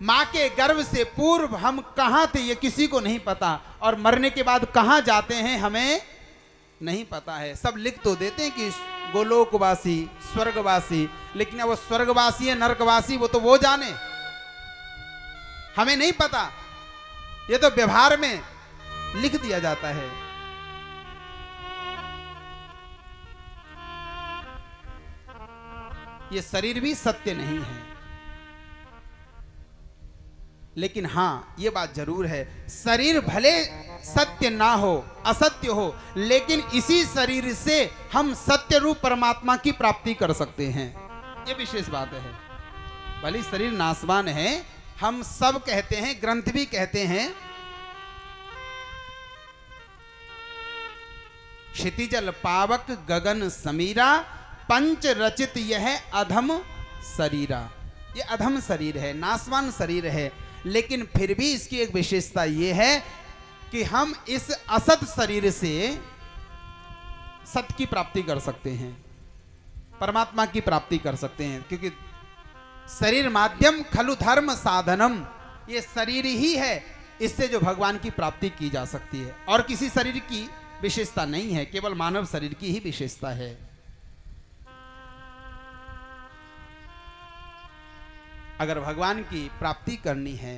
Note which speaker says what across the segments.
Speaker 1: माँ के गर्भ से पूर्व हम कहाँ थे ये किसी को नहीं पता, और मरने के बाद कहाँ जाते हैं हमें नहीं पता है। सब लिख तो देते हैं कि गोलोकवासी, स्वर्गवासी, लेकिन अब वो स्वर्गवासी है नरकवासी वो जाने, हमें नहीं पता। ये तो व्यवहार में लिख दिया जाता है। ये शरीर भी सत्य नहीं है, लेकिन हां ये बात जरूर है, शरीर भले सत्य ना हो, असत्य हो, लेकिन इसी शरीर से हम सत्य रूप परमात्मा की प्राप्ति कर सकते हैं। ये विशेष बात है। भले शरीर नाशवान है, हम सब कहते हैं, ग्रंथ भी कहते हैं, क्षितिजल पावक गगन समीरा, पंच रचित यह अधम शरीरा। ये अधम शरीर है, नाशवान शरीर है, लेकिन फिर भी इसकी एक विशेषता यह है कि हम इस असत शरीर से सत्य की प्राप्ति कर सकते हैं, परमात्मा की प्राप्ति कर सकते हैं, क्योंकि शरीर माध्यम खलु धर्म साधनम, ये शरीर ही है, इससे जो भगवान की प्राप्ति की जा सकती है। और किसी शरीर की विशेषता नहीं है, केवल मानव शरीर की ही विशेषता है। अगर भगवान की प्राप्ति करनी है,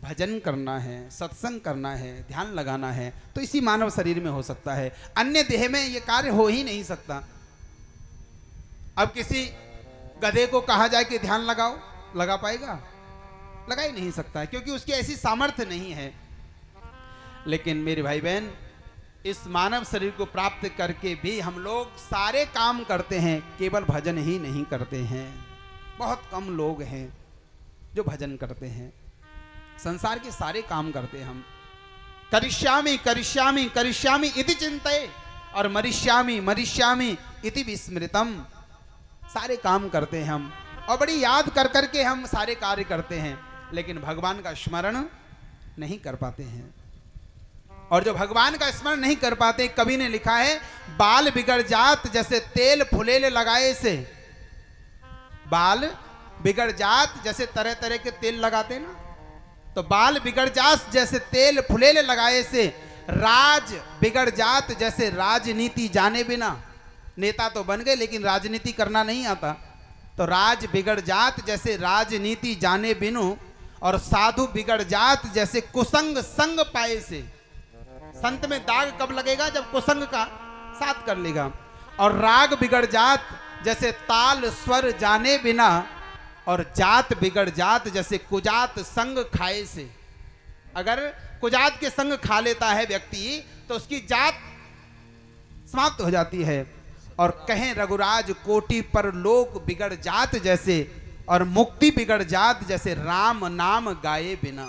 Speaker 1: भजन करना है, सत्संग करना है, ध्यान लगाना है, तो इसी मानव शरीर में हो सकता है। अन्य देह में यह कार्य हो ही नहीं सकता। अब किसी गधे को कहा जाए कि ध्यान लगाओ, लगा पाएगा? लगा ही नहीं सकता, क्योंकि उसकी ऐसी सामर्थ्य नहीं है। लेकिन मेरे भाई बहन, इस मानव शरीर को प्राप्त करके भी हम लोग सारे काम करते हैं, केवल भजन ही नहीं करते हैं। बहुत कम लोग हैं जो भजन करते हैं, संसार के सारे काम करते हैं हम। करिष्यामि करिष्यामि करिष्यामि इति चिंतये और मरिष्यामि मरिष्यामि इति विस्मृतम। सारे काम करते हैं हम, और बड़ी याद कर करके हम सारे कार्य करते हैं, लेकिन भगवान का स्मरण नहीं कर पाते हैं। और जो भगवान का स्मरण नहीं कर पाते, कवि ने लिखा है, बाल बिगड़ जात जैसे तेल फुलेले लगाए से। बाल बिगड़ जात, जैसे तरह तरह के तेल लगाते ना, तो बाल बिगड़ जात जैसे तेल फुलेले लगाए से, राज बिगड़ जात जैसे राजनीति जाने बिना। नेता तो बन गए, लेकिन राजनीति करना नहीं आता, तो राज बिगड़ जात जैसे राजनीति जाने बिनु, और साधु बिगड़ जात जैसे कुसंग संग पाए से। संत में दाग कब लगेगा? जब कुसंग का साथ कर लेगा। और राग बिगड़ जात जैसे ताल स्वर जाने बिना, और जात बिगड़ जात जैसे कुजात संग खाए से। अगर कुजात के संग खा लेता है व्यक्ति, तो उसकी जात समाप्त हो जाती है। और कहें रघुराज कोटि पर लोक बिगड़ जात जैसे, और मुक्ति बिगड़ जात जैसे राम नाम गाए बिना।